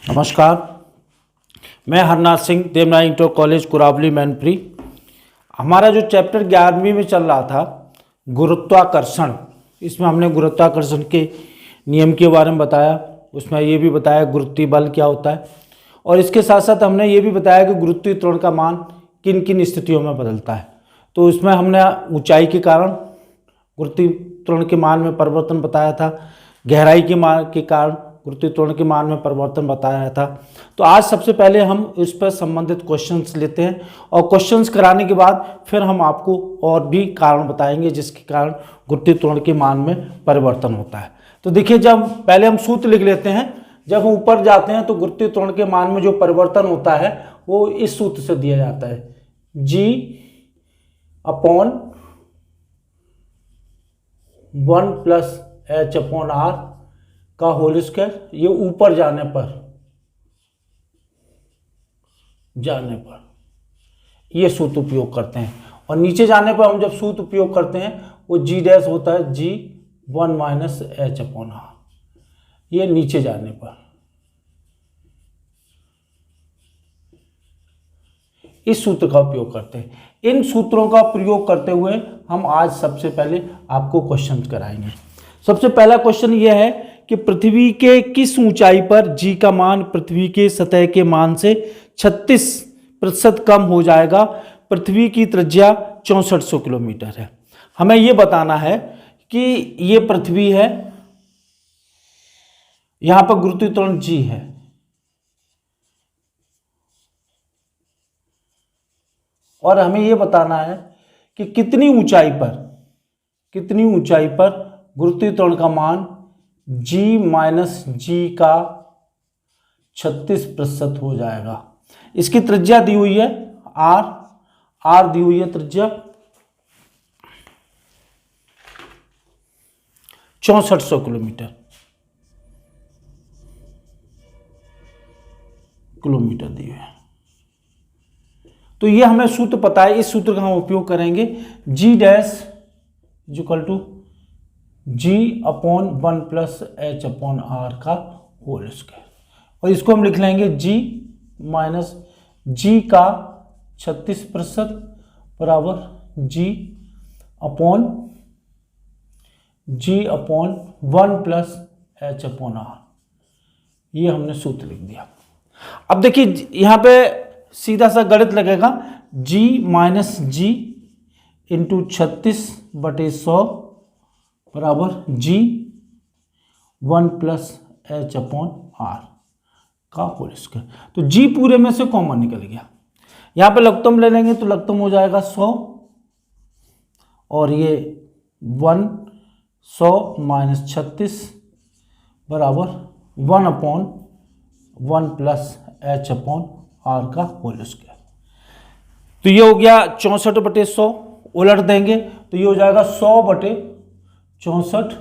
नमस्कार, मैं Harnath Singh, Devanagari inter college Kurawali Mainpuri. हमारा जो चैप्टर 11वीं में चल रहा था गुरुत्वाकर्षण, इसमें हमने गुरुत्वाकर्षण के नियम के बारे में बताया। उसमें ये भी बताया गुरुत्वीय बल क्या होता है, और इसके साथ साथ हमने ये भी बताया कि गुरुत्वीय त्वरण का मान किन किन स्थितियों में बदलता है। तो इसमें हमने ऊंचाई के कारण गुरुत्वीय त्वरण के मान में परिवर्तन बताया था, गहराई के मान के कारण गुरुत्वीय त्वरण के मान में परिवर्तन बताया था। तो आज सबसे पहले हम इस पर संबंधित क्वेश्चंस लेते हैं, और क्वेश्चंस कराने के बाद फिर हम आपको और भी कारण बताएंगे जिसके कारण गुरुत्वीय त्वरण के मान में परिवर्तन होता है। तो देखिए, जब पहले हम सूत्र लिख लेते हैं। जब हम ऊपर जाते हैं तो गुरुत्वीय त्वरण के मान में जो परिवर्तन होता है वो इस सूत्र से दिया जाता है, G upon 1 plus H upon R का होल स्क्वायर। ये ऊपर जाने पर ये सूत्र उपयोग करते हैं, और नीचे जाने पर हम जब सूत्र उपयोग करते हैं वो G डैश होता है G1 minus H upon R। ये नीचे जाने पर इस सूत्र का उपयोग करते हैं। इन सूत्रों का प्रयोग करते हुए हम आज सबसे पहले आपको क्वेश्चन कराएंगे। सबसे पहला क्वेश्चन यह है कि पृथ्वी के किस ऊंचाई पर G का मान पृथ्वी के सतह के मान से 36% कम हो जाएगा। पृथ्वी की त्रिज्या 6400 किलोमीटर है। हमें यह बताना है कि ये पृथ्वी है, यहां पर गुरुत्वीय त्वरण G है, और हमें यह बताना है कि कितनी ऊंचाई पर गुरुत्वीय त्वरण का मान G माइनस G का 36% हो जाएगा। इसकी त्रिज्या दी हुई है R दी हुई है त्रिज्या 6400 किलोमीटर दी हुई है। तो ये हमें सूत्र पता है, इस सूत्र का हम उपयोग करेंगे। G dash equal to G upon 1 plus H upon R का होल स्क्वायर, और इसको हम लिख लेंगे G माइनस G का 36% बराबर G upon 1 plus H upon R। ये हमने सूत्र लिख दिया। अब देखिए, यहां पे सीधा सा गणित लगेगा। G माइनस G इंटू 36/100 बराबर G 1 plus H upon R का होल स्क्वायर। तो G पूरे में से कॉमन निकल गया। यहाँ पे लघुत्तम ले लेंगे तो लघुत्तम हो जाएगा 100, और ये 100 माइनस 36 बराबर 1 upon 1 plus H upon R का होल स्क्वायर। तो ये हो गया 64/100। उलट देंगे तो ये हो जाएगा 100/64,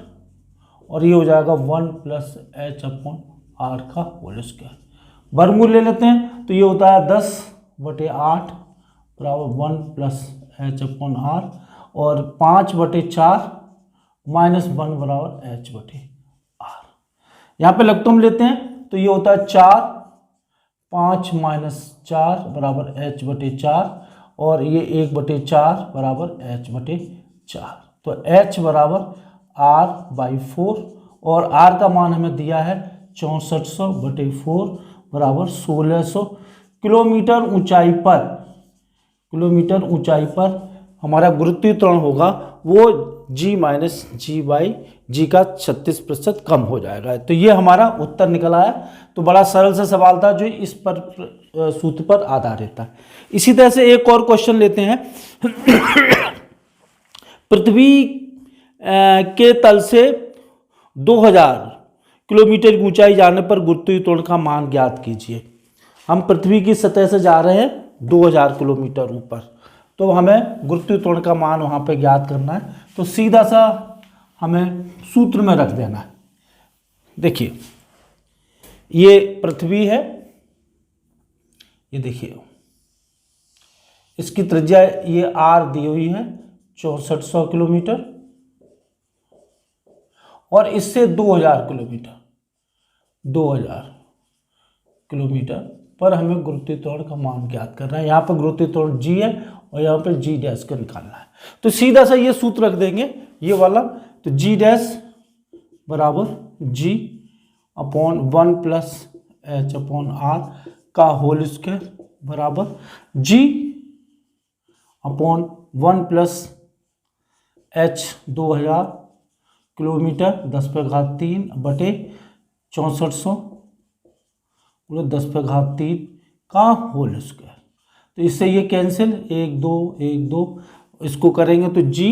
और ये हो जाएगा 1 प्लस H अपॉन R का होल स्क्वायर। वर्गमूल ले लेते हैं तो ये होता है 10/8 बराबर 1 प्लस H अपॉन R, और 5/4 माइनस 1 बराबर H/R। यहाँ पे लघुत्तम लेते हैं तो ये होता है 4, 5 माइनस 4 बराबर H/4, और ये 1/4 बराबर H/4। तो H बराबर R/4, और R का मान हमें दिया है 6400/4 बराबर 1600 किलोमीटर ऊंचाई पर हमारा गुरुत्वीय त्वरण होगा वो G माइनस G का 36% कम हो जाएगा। तो ये हमारा उत्तर निकल आया। तो बड़ा सरल सा सवाल था जो इस पर सूत्र पर आधारित था। इसी तरह से एक और क्वेश्चन लेते हैं। पृथ्वी के तल से 2000 किलोमीटर की ऊंचाई जाने पर गुरुत्वीय त्वरण का मान ज्ञात कीजिए। हम पृथ्वी की सतह से जा रहे हैं 2000 किलोमीटर ऊपर, तो हमें गुरुत्वीय त्वरण का मान वहां पे ज्ञात करना है। तो सीधा सा हमें सूत्र में रख देना है। देखिए, ये पृथ्वी है, ये देखिए इसकी त्रिज्या ये R दी हुई है 6400 किलोमीटर, और इससे 2000 किलोमीटर 2000 किलोमीटर पर हमें गुरुत्वीय त्वरण का मान ज्ञात करना है। यहाँ पर गुरुत्वीय त्वरण g है और यहाँ पर g डैश को निकालना है। तो सीधा सा ये सूत्र रख देंगे ये वाला, तो g डैश बराबर g upon 1 plus h upon r का होल स्क्वायर बराबर g upon 1 plus h 2000 kilometre 10⁻³ बटे 6400 10⁻³ का होल स्क्वायर। तो इससे ये कैंसिल 1 2 1 2 इसको करेंगे तो g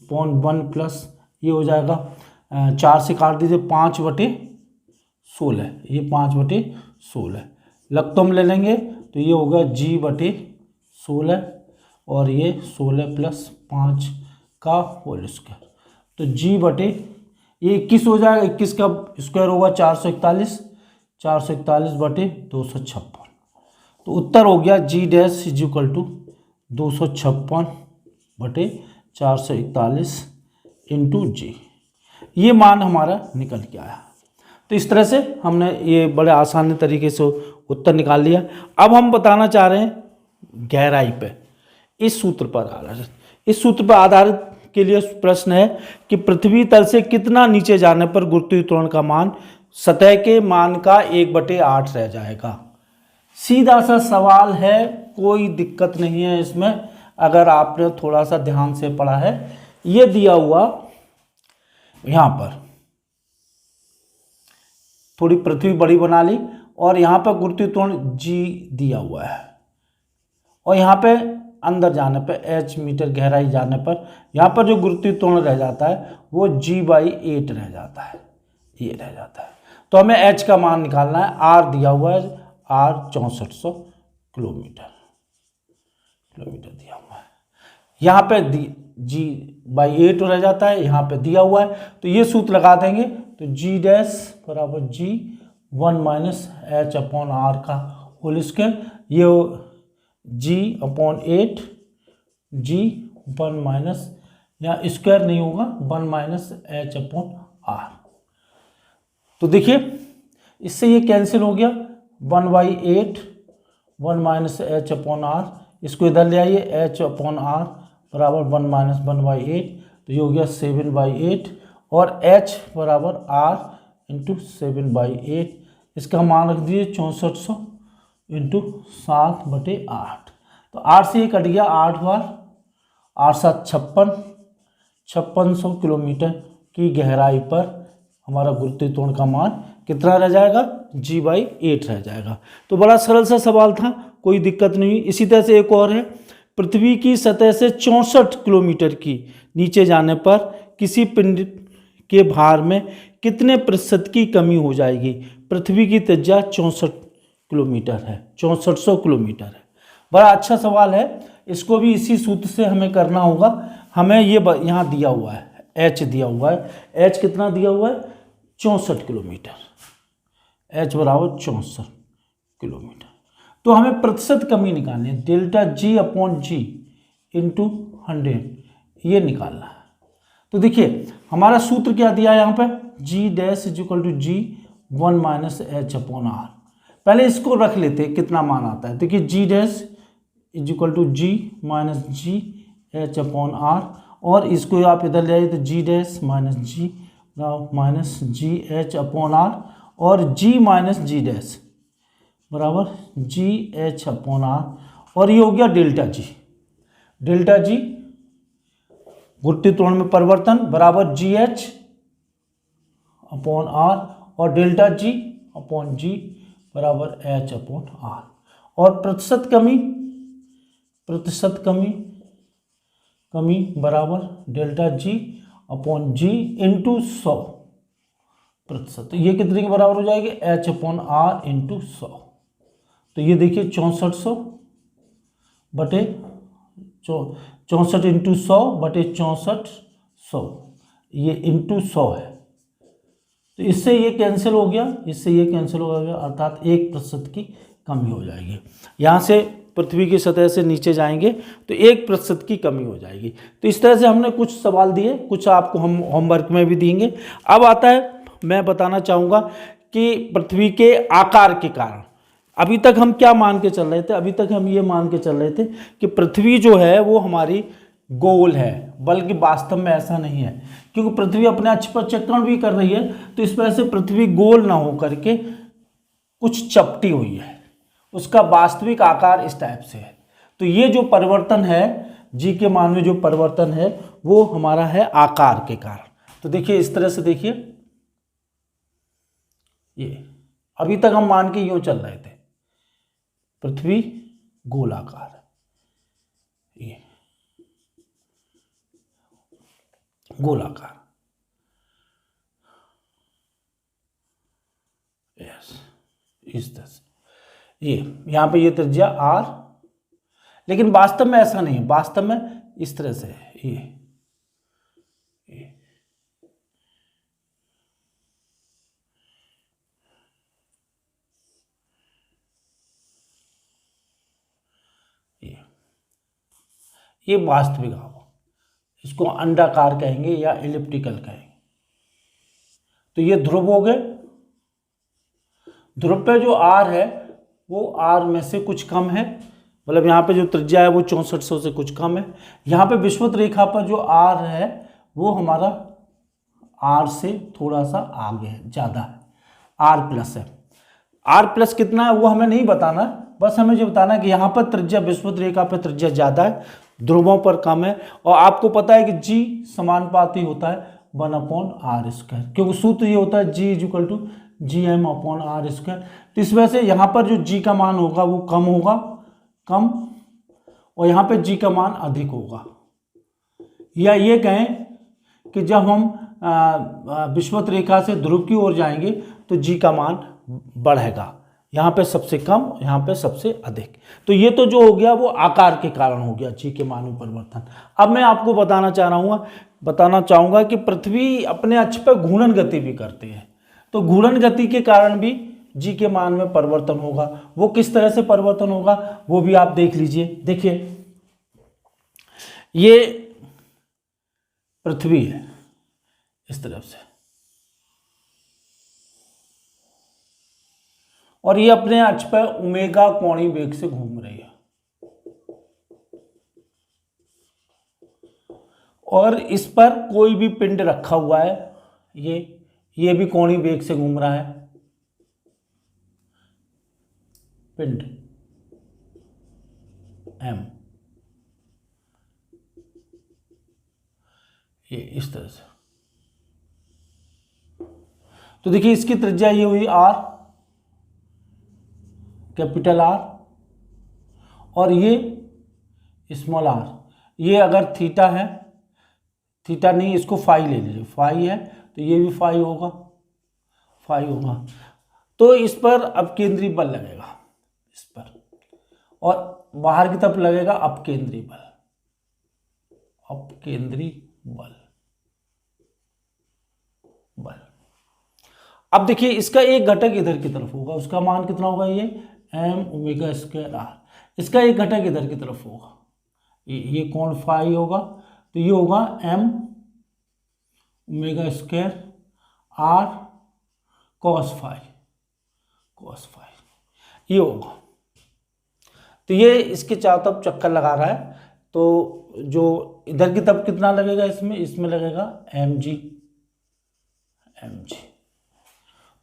अपॉन 1 प्लस ये हो जाएगा 4 से काट दीजिए 5/16, ये 5/16 लघुत्तम ले लेंगे तो ये होगा g/16 और ये 16 प्लस 5 का होल स्क्वायर। तो g ये 21 हो जाएगा, 21 का स्क्वायर होगा 441, 441/256। तो उत्तर हो गया g dash is equal to 256/441 into g. ये मान हमारा निकल के आया। तो इस तरह से हमने ये बड़े आसान तरीके से उत्तर निकाल लिया। अब हम बताना चाह रहे हैं गहराई पे, इस सूत्र पर आधारित। इस सूत्र पर आधारित के लिए प्रश्न है कि पृथ्वी तल से कितना नीचे जाने पर गुरुत्वीय त्वरण का मान सतह के मान का 1/8 रह जाएगा। सीधा सा सवाल है, कोई दिक्कत नहीं है इसमें, अगर आपने थोड़ा सा ध्यान से पढ़ा है। ये दिया हुआ यहाँ पर थोड़ी पृथ्वी बड़ी बना ली और यहाँ पर गुरुत्वीय त्वरण g दिया हुआ है और यहाँ पे अंदर जाने पर h मीटर गहराई जाने पर यहाँ पर जो गुरुत्वीय त्वरण रह जाता है वो g/8 रह जाता है, ये रह जाता है। तो हमें h का मान निकालना है। r दिया हुआ है, r 6400 किलोमीटर दिया हुआ है। यहाँ पे g/8 रह जाता है, यहाँ पे दिया हुआ है। तो ये सूत्र लगा देंगे तो g डैश बराबर g 1 minus h upon r का होल स्क्वायर, ये g/8 g 1 माइनस, यहाँ स्क्वायर नहीं होगा, 1 माइनस h अपॉन r। तो देखिए इससे ये कैंसिल हो गया, 1/8 1 माइनस h अपॉन r, इसको इधर ले आइए, h अपॉन r बराबर 1 माइनस 1/8, तो ये हो गया 7/8 और h बराबर r इंटू 7/8, इसका मान रख दीजिए 6400 इंटू 7/8। तो 8 से ये कट गया, 8 बार 8 7 5600 किलोमीटर की गहराई पर हमारा गुरुत्वीय त्वरण का मान कितना रह जाएगा, g/8 रह जाएगा। तो बड़ा सरल सा सवाल था, कोई दिक्कत नहीं। इसी तरह से एक और है, पृथ्वी की सतह से 64 किलोमीटर की नीचे जाने पर किसी पिंड के भार में कितने प्रतिशत की कमी हो जाएगी। पृथ्वी की त्रिज्या 64 किलोमीटर है, 6400 किलोमीटर है। बड़ा अच्छा सवाल है, इसको भी इसी सूत्र से हमें करना होगा। हमें ये यहाँ दिया हुआ है, h दिया हुआ है, h कितना दिया हुआ है, 64 किलोमीटर, h बराबर 64 किलोमीटर। तो हमें प्रतिशत कमी निकालनी है, delta g upon g into 100, ये निकालना है। तो देखिए हमारा सूत्र क्या दिया है यहाँ पे, g dash is equal to g 1 minus h upon r। पहले इसको रख लेते हैं कितना मान आता है। देखिए g dash is equal to g minus g h upon r, और इसको आप इधर ले आइए तो g dash minus g h upon r और g माइनस g डैश बराबर जी एच अपॉन आर, और ये हो गया डेल्टा जी। डेल्टा जी गुरुत्वीय त्वरण में परिवर्तन बराबर जी एच अपॉन आर और डेल्टा जी अपॉन जी बराबर एच अपॉन आर। और प्रतिशत कमी बराबर डेल्टा जी अपॉन जी इंटू 100 प्रतिशत। तो ये कितने के बराबर हो जाएगी, एच अपॉन आर इंटू 100। तो ये देखिए 6400 बटे 64 इंटू 100 बटे 6400, ये इंटू 100 है। तो इससे ये कैंसिल हो गया, इससे ये कैंसिल हो गया, अर्थात 1% की कमी हो जाएगी। यहाँ से पृथ्वी की सतह से नीचे जाएंगे तो 1% की कमी हो जाएगी। तो इस तरह से हमने कुछ सवाल दिए, कुछ आपको हम होमवर्क में भी देंगे। अब आता है, मैं बताना चाहूँगा कि पृथ्वी के आकार के कारण, अभी तक हम क्या मान के चल रहे थे, अभी तक हम ये मान के चल रहे थे कि पृथ्वी जो है वो हमारी गोल है, बल्कि वास्तव में ऐसा नहीं है, क्योंकि पृथ्वी अपने अक्ष पर चक्रण भी कर रही है, तो इस वजह से पृथ्वी गोल ना हो करके कुछ चपटी हुई है, उसका वास्तविक आकार इस टाइप से है। तो ये जो परिवर्तन है, जी के मान में जो परिवर्तन है वो हमारा है आकार के कारण। तो देखिए इस तरह से, देखिए ये अभी तक हम मान के यूं चल रहे थे, पृथ्वी गोलाकार है, ये गोलाकार, यस, इस तरह से, ये यहां पे ये त्रिज्या आर, लेकिन वास्तव में ऐसा नहीं है, वास्तव में इस तरह से है, ये ये वास्तविक आव, इसको अंडाकार कहेंगे या एलिप्टिकल कहेंगे। तो ये ध्रुव हो गए, ध्रुव पे जो आर है वो आर में से कुछ कम है, मतलब यहाँ पे जो त्रिज्या है वो 6400 से कुछ कम है। यहाँ पे विषुवत रेखा पर जो आर है वो हमारा आर से थोड़ा सा आगे है, ज़्यादा है, आर प्लस है। आर प्लस कितना है वो हमें नहीं बताना, बस हमें जो बताना है कि यहाँ पर त्रिज्या, विषुवत रेखा पर त्रिज्या ज़्यादा है, ध्रुवों पर कम है। और आपको पता है कि जी समानुपाती होता है 1/r², क्योंकि सूत्र ये होता है जी इक्वल टू GM/r²। तो इस वजह से यहाँ पर जो जी का मान होगा वो कम होगा, कम, और यहाँ पे जी का मान अधिक होगा। या ये कहें कि जब हम विषुवत रेखा से ध्रुव की ओर जाएंगे तो जी का मान बढ़ेगा, यहाँ पे सबसे कम, यहाँ पे सबसे अधिक। तो ये तो जो हो गया वो आकार के कारण हो गया, जी के मान में परिवर्तन। अब मैं आपको बताना चाहूँगा कि पृथ्वी अपने अक्ष पर घूर्णन गति भी करती है, तो घूर्णन गति के कारण भी जी के मान में परिवर्तन होगा। वो किस तरह से परिवर्तन होगा वो भी आप देख लीजिए। देखिए ये पृथ्वी है इस तरफ से, और ये अपने अक्ष पर ओमेगा कोणीय वेग से घूम रही है, और इस पर कोई भी पिंड रखा हुआ है, ये भी कोणीय वेग से घूम रहा है, पिंड m, ये इस तरह से। तो देखिए इसकी त्रिज्या ये हुई r, कैपिटल R, और ये स्मॉल r। ये अगर थीटा है, थीटा नहीं, इसको फाई ले लीजिए, फाई है तो ये भी फाई होगा, फाई होगा। तो इस पर अपकेंद्री बल लगेगा, इस पर, और बाहर की तरफ लगेगा अपकेंद्री बल, अपकेंद्री बल। अब देखिए इसका एक घटक इधर की तरफ होगा, उसका मान कितना होगा, ये m/r। इसका एक घटक इधर की तरफ होगा, ये कोण फाई होगा, तो ये होगा m/r cos फाई, ये होगा। तो ये इसके चारों तरफ चक्कर लगा रहा है, तो जो इधर की तरफ कितना लगेगा, इसमें लगेगा mg।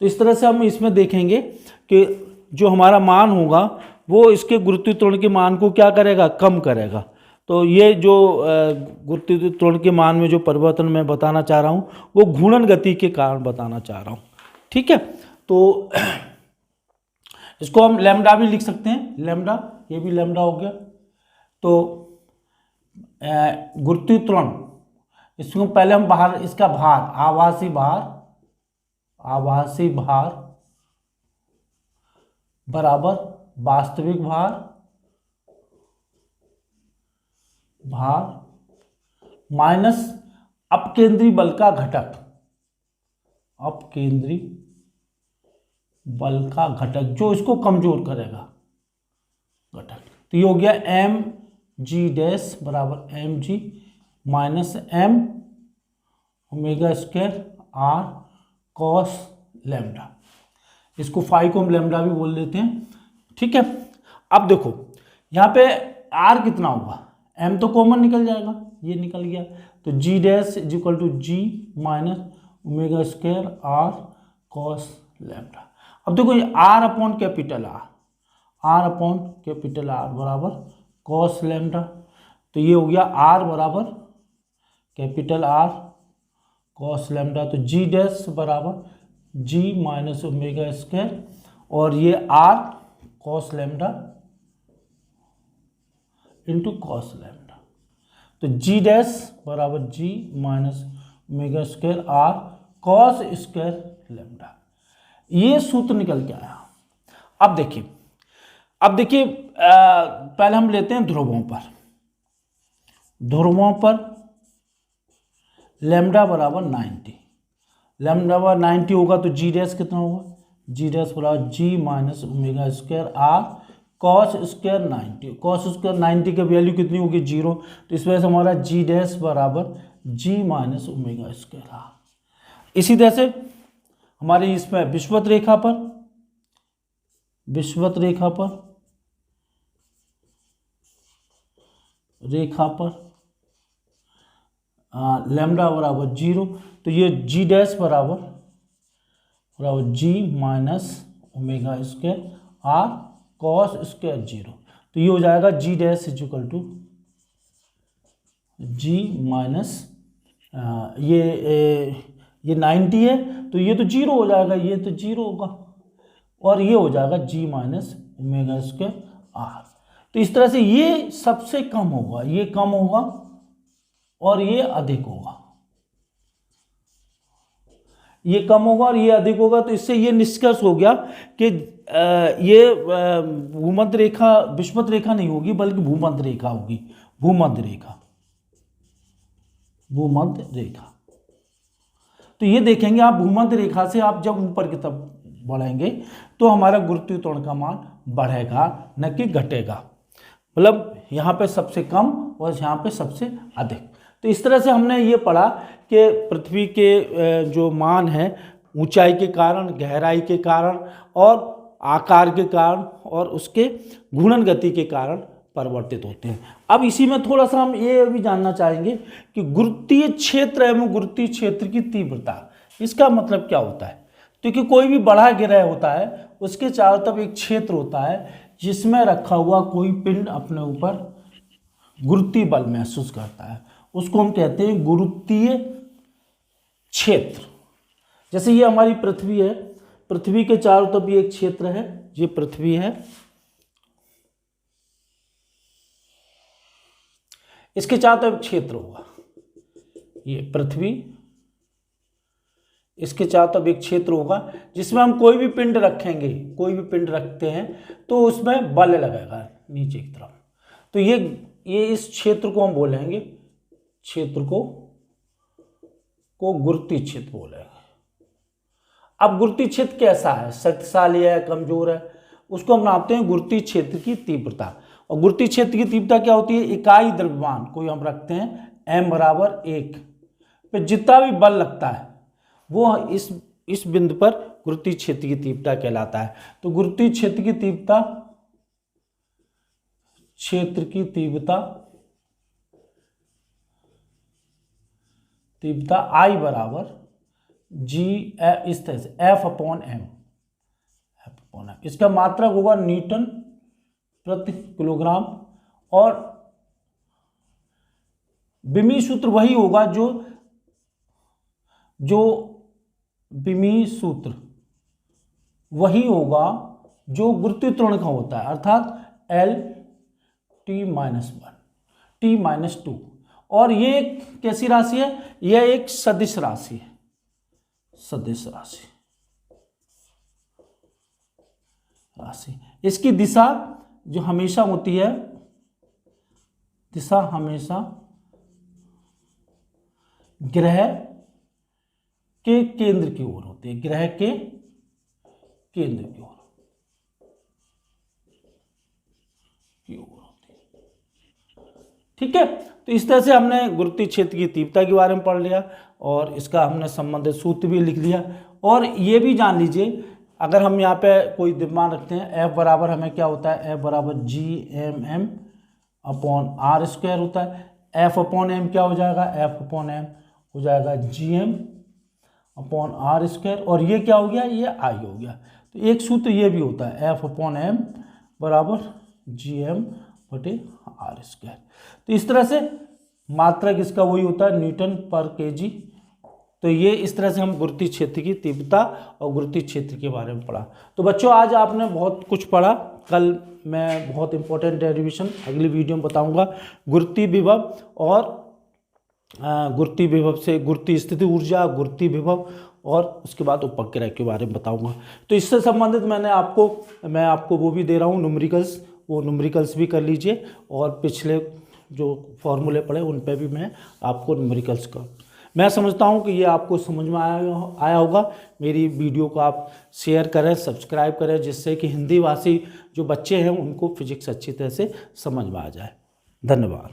तो इस तरह से हम इसमें देखेंगे कि जो हमारा मान होगा वो इसके गुरुत्वीय त्वरण के मान को क्या करेगा, कम करेगा। तो ये जो गुरुत्वीय त्वरण के मान में जो परिवर्तन मैं बताना चाह रहा हूँ वो घूर्णन गति के कारण बताना चाह रहा हूँ, ठीक है। तो इसको हम लैम्डा भी लिख सकते हैं, लैम्डा, ये भी लैम्डा हो गया। तो गुरुत्वीय त्वरण, इसको पहले हम बाहर, इसका भार, आभासी भार बराबर वास्तविक भार माइनस अपकेंद्री बल का घटक, अपकेंद्री बल का घटक जो इसको कमजोर करेगा, घटक। तो ये हो गया mg' बराबर mg minus m omega square r cos lambda. इसको फाई को हम लैम्डा भी बोल देते हैं, ठीक है। अब देखो यहाँ पे आर कितना होगा, एम तो कॉमन निकल जाएगा, ये निकल गया, तो g dash is equal to g minus omega square r cos lambda. अब देखो ये r upon capital r upon capital r बराबर कॉस लैम्डा, तो ये हो गया आर बराबर कैपिटल आर कॉस लैम्डा, तो जी डैश बराबर जी माइनस ओमेगा स्क्वायर और ये r cos lambda into cos lambda, तो जी डैश बराबर g minus omega square r cos square lambda, ये सूत्र निकल के आया। अब देखिए पहले हम लेते हैं ध्रुवों पर लैम्डा बराबर 90, लैम्डा बराबर 90 होगा तो जी डैश कितना होगा, जी डैश बराबर g minus omega square r cos square 90, cos square 90 की वैल्यू कितनी होगी 0, तो इस वजह से हमारा जी डैश बराबर g minus omega square are. इसी तरह से हमारी इसमें विषुवत रेखा पर लैम्डा बराबर 0, तो ये जी डैश बराबर g minus omega square r cos square 0, तो ये हो जाएगा g dash is equal to g minus ये 90 है तो ये तो 0 हो जाएगा, ये तो 0 होगा और ये हो जाएगा जी माइनस ओमेगा स्क्वायर आर। तो इस तरह से ये सबसे कम होगा, ये कम होगा और ये अधिक होगा, ये कम होगा और ये अधिक होगा, तो इससे ये निष्कर्ष हो गया कि ये भूमध्य रेखा विषुवत रेखा नहीं होगी बल्कि भूमध्य रेखा होगी, भूमध्य रेखा। तो ये देखेंगे आप भूमध्य रेखा से आप जब ऊपर की तरफ बढ़ेंगे तो हमारा गुरुत्वीय त्वरण का मान बढ़ेगा न कि घटेगा, मतलब यहाँ पे सबसे कम और यहाँ पे सबसे अधिक। तो इस तरह से हमने ये पढ़ा कि पृथ्वी के जो मान है ऊंचाई के कारण, गहराई के कारण और आकार के कारण और उसके घूर्णन गति के कारण परिवर्तित होते हैं। अब इसी में थोड़ा सा हम ये भी जानना चाहेंगे कि गुरुत्वीय क्षेत्र एवं गुरुत्वीय क्षेत्र की तीव्रता, इसका मतलब क्या होता है। क्योंकि कोई भी बड़ा ग्रह होता है उसके चारों तरफ एक क्षेत्र होता है जिसमें रखा हुआ कोई पिंड अपने ऊपर गुरुत्वीय बल महसूस करता है, उसको हम कहते हैं गुरुत्वीय क्षेत्र। जैसे ये हमारी पृथ्वी है, पृथ्वी के चारों तरफ ये एक क्षेत्र है, ये पृथ्वी है, इसके चारों तरफ क्षेत्र होगा, ये पृथ्वी, इसके चारों तरफ एक क्षेत्र होगा जिसमें हम कोई भी पिंड रखेंगे, कोई भी पिंड रखते हैं तो उसमें बल लगेगा नीचे की तरफ। तो ये इस क्षेत्र को हम बोलेंगे, क्षेत्र को गुरुत्वीय क्षेत्र बोलेंगे। अब गुरुत्वीय क्षेत्र कैसा है, शक्तिशाली है, कमजोर है, उसको हम नापते हैं गुरुत्वीय क्षेत्र की तीव्रता। और गुरुत्वीय क्षेत्र की तीव्रता क्या होती है, इकाई द्रव्यमान कोई हम रखते हैं m बराबर 1 पे जितना भी बल लगता है वो इस बिंदु पर गुरुत्वीय क्षेत्र की तीव्रता कहलाता है। तो गुरुत्वीय क्षेत्र की तीव्रता I बराबर जी इस तरह से F अपॉन एम, इसका मात्रक होगा न्यूटन प्रति किलोग्राम और विमीय सूत्र वही होगा जो विमीय सूत्र वही होगा जो गुरुत्वीय त्वरण का होता है, अर्थात L T-1 और ये एक कैसी राशि है, यह एक सदिश राशि है, इसकी दिशा जो हमेशा होती है, दिशा हमेशा ग्रह के केंद्र की ओर होती है, ग्रह के केंद्र की ओर होती है। ठीक है, तो इस तरह से हमने गुरुत्वीय क्षेत्र की तीव्रता के बारे में पढ़ लिया और इसका हमने संबंधित सूत्र भी लिख लिया। और ये भी जान लीजिए अगर हम यहाँ पे कोई मान रखते हैं F बराबर हमें क्या होता है, F बराबर GMM अपॉन आर स्क्वायर होता है। F अपॉन एम क्या हो जाएगा, F अपॉन एम हो जाएगा GM अपॉन आर स्क्वायर, और ये क्या हो गया, ये I हो गया। तो एक सूत्र ये भी होता है F अपॉन एम बराबर GM बटे आर स्क्वायर। तो इस तरह से मात्रक इसका वही होता है न्यूटन पर केजी। तो ये इस तरह से हम गुरुत्वीय क्षेत्र की तीव्रता और गुरुत्वीय क्षेत्र के बारे में पढ़ा। तो बच्चों आज आपने बहुत कुछ पढ़ा। कल मैं बहुत इंपॉर्टेंट डेरिवेशन अगली वीडियो में बताऊंगा, गुरुत्वीय विभव और गुरुत्वीय विभव से गुरुत्वीय स्थिति ऊर्जा, गुरुत्वीय विभव और उसके बाद उपग्रह के बारे में बताऊंगा। तो इससे संबंधित मैं आपको वो भी दे रहा हूँ न्यूमेरिकल्स, वो न्यूमेरिकल्स भी कर लीजिए, और पिछले जो फॉर्मूले पढ़े उन पे भी मैं आपको न्यूमेरिकल्स का, मैं समझता हूँ कि ये आपको समझ में आया होगा। मेरी भी को आप शेयर करें, सब्सक्राइब करें, जिससे कि हिंदी भाषी जो बच्चे हैं उनको फिजिक्स अच्छी तरह से समझ में आ जाए। धन्यवाद।